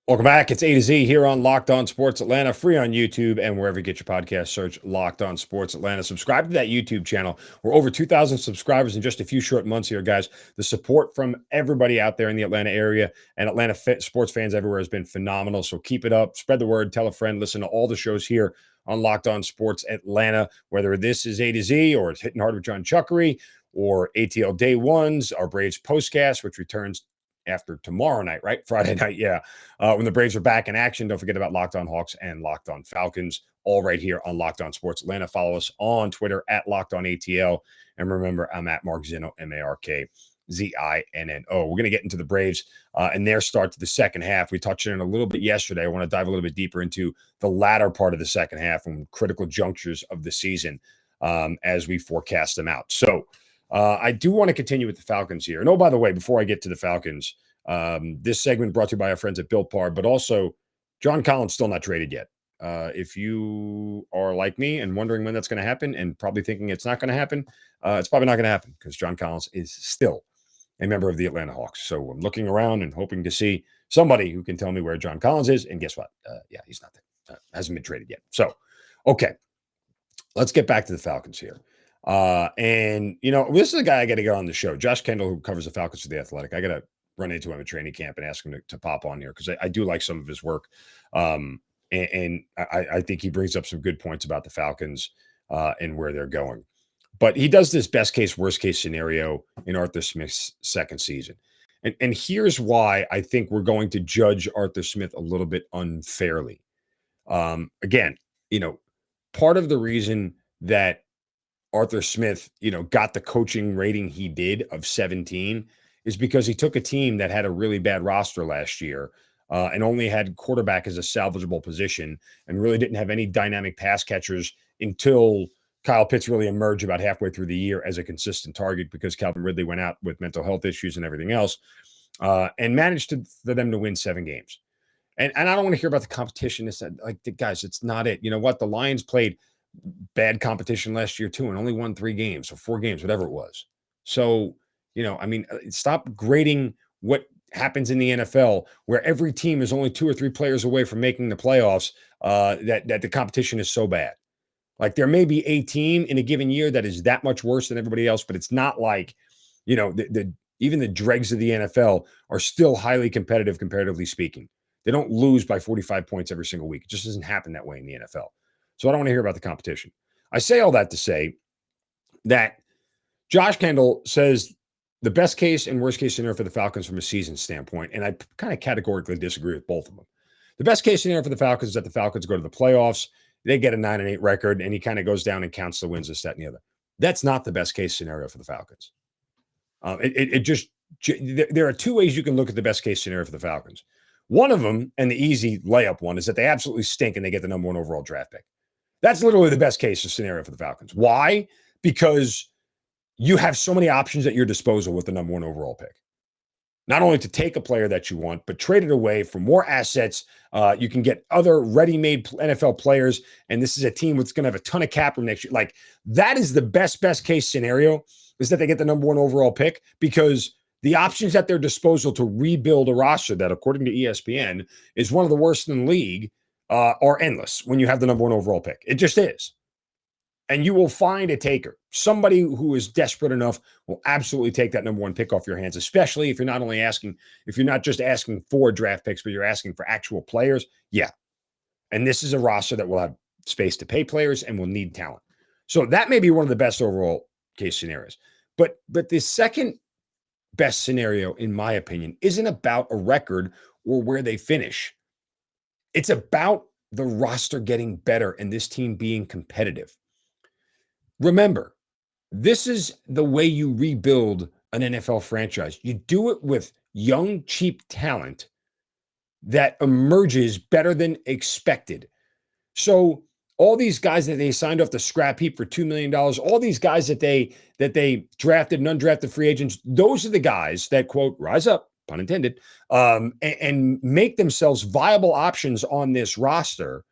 Welcome back. It's A to Z here on Locked On Sports Atlanta, free on YouTube and wherever you get your podcast. Search Locked On Sports Atlanta. Subscribe to that YouTube channel. We're over 2,000 subscribers in just a few short months here, guys. The support from everybody out there in the Atlanta area and Atlanta sports fans everywhere has been phenomenal. So keep it up. Spread the word. Tell a friend. Listen to all the shows here on Locked On Sports Atlanta, whether this is A to Z or it's Hitting Hard with John Chuckery or ATL Day Ones, our Braves postcast, which returns after tomorrow night, right? Friday night, yeah. When the Braves are back in action, don't forget about Locked On Hawks and Locked On Falcons, all right here on Locked On Sports Atlanta. Follow us on Twitter at Locked On ATL. And remember, I'm at Mark Zinno, MarkZinno. We're going to get into the Braves and their start to the second half. We touched on it a little bit yesterday. I want to dive a little bit deeper into the latter part of the second half and critical junctures of the season as we forecast them out. So, I do want to continue with the Falcons here. And oh, by the way, before I get to the Falcons, this segment brought to you by our friends at Built Bar, but also John Collins still not traded yet. If you are like me and wondering when that's going to happen and probably thinking it's not going to happen, it's probably not going to happen because John Collins is still a member of the Atlanta Hawks. So I'm looking around and hoping to see somebody who can tell me where John Collins is. And guess what? He's not there. Hasn't been traded yet. So, okay, let's get back to the Falcons here. And this is a guy I got to get on the show, Josh Kendall, who covers the Falcons for the Athletic. I got to run into him at training camp and ask him to pop on here because I do like some of his work. And I think he brings up some good points about the Falcons and where they're going. But he does this best case, worst case scenario in Arthur Smith's second season. And here's why I think we're going to judge Arthur Smith a little bit unfairly. Again, part of the reason that Arthur Smith, got the coaching rating he did of 17 is because he took a team that had a really bad roster last year and only had quarterback as a salvageable position and really didn't have any dynamic pass catchers until Kyle Pitts really emerged about halfway through the year as a consistent target because Calvin Ridley went out with mental health issues and everything else and managed for them to win 7 games. And I don't want to hear about the competition. It's guys, it's not it. You know what? The Lions played bad competition last year too and only won 3 games or 4 games, whatever it was. So, stop grading what happens in the NFL where every team is only 2 or 3 players away from making the playoffs, that the competition is so bad. Like there may be a team in a given year that is that much worse than everybody else, but it's not like, even the dregs of the NFL are still highly competitive, comparatively speaking. They don't lose by 45 points every single week. It just doesn't happen that way in the NFL. So I don't want to hear about the competition. I say all that to say that Josh Kendall says the best case and worst case scenario for the Falcons from a season standpoint, and I kind of categorically disagree with both of them. The best case scenario for the Falcons is that the Falcons go to the playoffs, they get a 9-8 record, and he kind of goes down and counts the wins, this, that, and the other. That's not the best case scenario for the Falcons. There are 2 ways you can look at the best case scenario for the Falcons. One of them, and the easy layup one, is that they absolutely stink and they get the number 1 overall draft pick. That's literally the best case scenario for the Falcons. Why? Because you have so many options at your disposal with the number 1 overall pick. Not only to take a player that you want, but trade it away for more assets. You can get other ready-made NFL players, and this is a team that's going to have a ton of cap room next year. Like, that is the best case scenario, is that they get the number 1 overall pick, because the options at their disposal to rebuild a roster that, according to ESPN, is one of the worst in the league, are endless when you have the number 1 overall pick. It just is. And you will find a taker. Somebody who is desperate enough will absolutely take that number 1 pick off your hands, especially if you're not just asking for draft picks, but you're asking for actual players. Yeah. And this is a roster that will have space to pay players and will need talent. So that may be one of the best overall case scenarios. But the second best scenario, in my opinion, isn't about a record or where they finish. It's about the roster getting better and this team being competitive. Remember, this is the way you rebuild an NFL franchise. You do it with young, cheap talent that emerges better than expected. So all these guys that they signed off the scrap heap for $2 million, all these guys that they drafted and undrafted free agents, those are the guys that, quote, rise up, pun intended, and make themselves viable options on this roster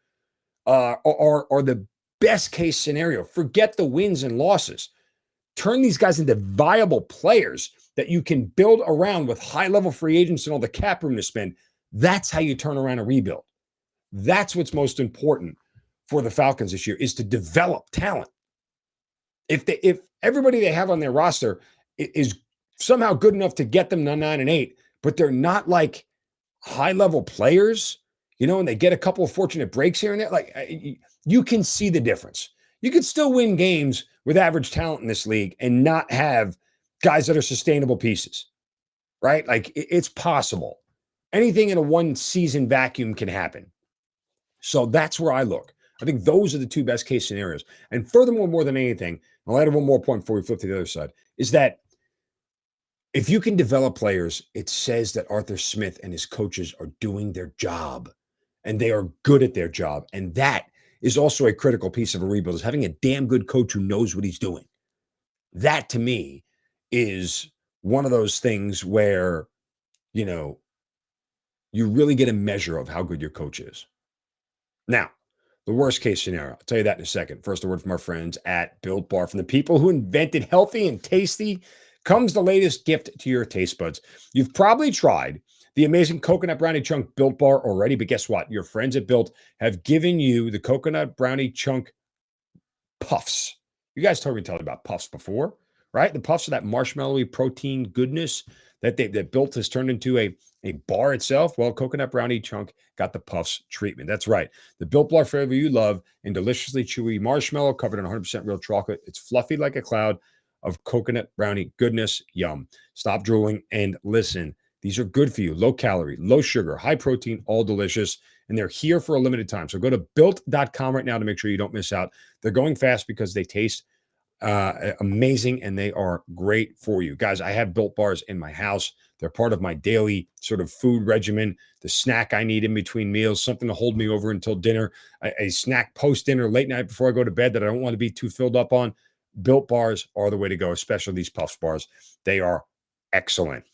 are the best case scenario. Forget the wins and losses. Turn these guys into viable players that you can build around with high-level free agents and all the cap room to spend. That's how you turn around a rebuild. That's what's most important for the Falcons this year, is to develop talent. If everybody they have on their roster is somehow good enough to get them to 9-8, but they're not like high-level players, and they get a couple of fortunate breaks here and there, like, you can see the difference. You can still win games with average talent in this league and not have guys that are sustainable pieces, right? Like, it's possible. Anything in a one-season vacuum can happen. So that's where I look. I think those are the two best case scenarios. And furthermore, more than anything, I'll add one more point before we flip to the other side, is that if you can develop players, it says that Arthur Smith and his coaches are doing their job, and they are good at their job. And that is also a critical piece of a rebuild, is having a damn good coach who knows what he's doing. That, to me, is one of those things where, you really get a measure of how good your coach is. Now, the worst case scenario, I'll tell you that in a second. First, a word from our friends at Built Bar. From the people who invented healthy and tasty comes the latest gift to your taste buds. You've probably tried the amazing coconut brownie chunk Built Bar already, but guess what? Your friends at Built have given you the coconut brownie chunk puffs. You guys told me about puffs before, right? The puffs are that marshmallowy protein goodness that Built has turned into a bar itself. Well, coconut brownie chunk got the puffs treatment. That's right. The Built Bar flavor you love, and deliciously chewy marshmallow covered in 100% real chocolate. It's fluffy like a cloud of coconut brownie goodness. Yum. Stop drooling and listen. These are good for you. Low calorie, low sugar, high protein, all delicious. And they're here for a limited time. So go to built.com right now to make sure you don't miss out. They're going fast because they taste amazing, and they are great for you. Guys, I have Built Bars in my house. They're part of my daily sort of food regimen, the snack I need in between meals, something to hold me over until dinner, a snack post-dinner, late night before I go to bed that I don't want to be too filled up on. Built Bars are the way to go, especially these Puffs bars. They are excellent.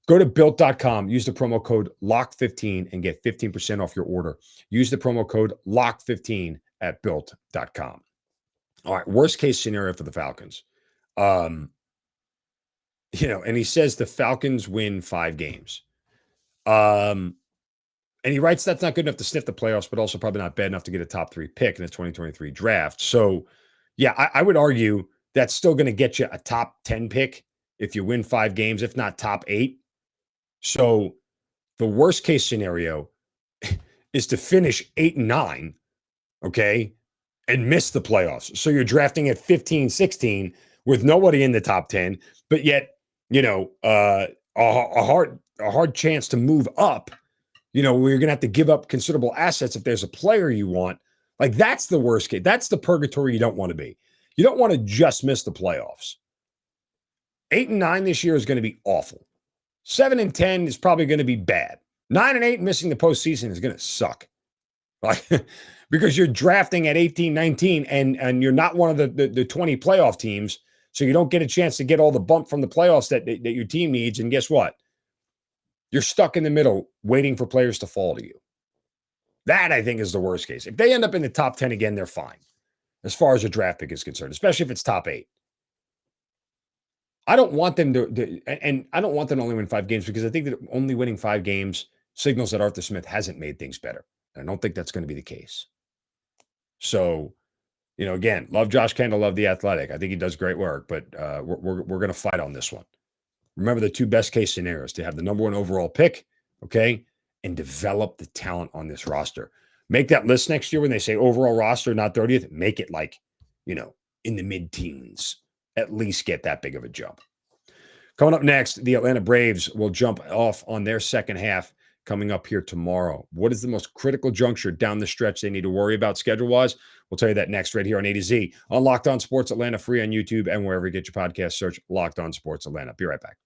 Go to built.com, use the promo code LOCK15 and get 15% off your order. Use the promo code LOCK15 at built.com. All right, worst case scenario for the Falcons. And he says the Falcons win 5 games. And he writes that's not good enough to sniff the playoffs, but also probably not bad enough to get a top 3 pick in the 2023 draft. So, yeah, I would argue that's still going to get you a top 10 pick if you win 5 games, if not top 8. So the worst case scenario is to finish 8-9, okay, and miss the playoffs. So you're drafting at 15, 16 with nobody in the top 10, but yet, a hard chance to move up, where you're going to have to give up considerable assets if there's a player you want. Like, that's the worst case. That's the purgatory you don't want to be. You don't want to just miss the playoffs. 8-9 this year is going to be awful. 7-10 is probably going to be bad. 9-8 missing the postseason is going to suck. Like, because you're drafting at 18, 19, and you're not one of the 20 playoff teams, so you don't get a chance to get all the bump from the playoffs that your team needs. And guess what? You're stuck in the middle waiting for players to fall to you. That, I think, is the worst case. If they end up in the top 10 again, they're fine, as far as a draft pick is concerned, especially if it's top 8. I don't want them and I don't want them to only win 5 games, because I think that only winning 5 games signals that Arthur Smith hasn't made things better. And I don't think that's going to be the case. So, again, love Josh Kendall, love The Athletic. I think he does great work, but we're going to fight on this one. Remember the 2 best case scenarios: to have the number 1 overall pick, okay, and develop the talent on this roster. Make that list next year when they say overall roster, not 30th. Make it like, in the mid-teens. At least get that big of a jump. Coming up next, the Atlanta Braves will jump off on their second half coming up here tomorrow. What is the most critical juncture down the stretch they need to worry about schedule-wise? We'll tell you that next right here on A to Z on Locked On Sports Atlanta, free on YouTube and wherever you get your podcast. Search Locked On Sports Atlanta. Be right back.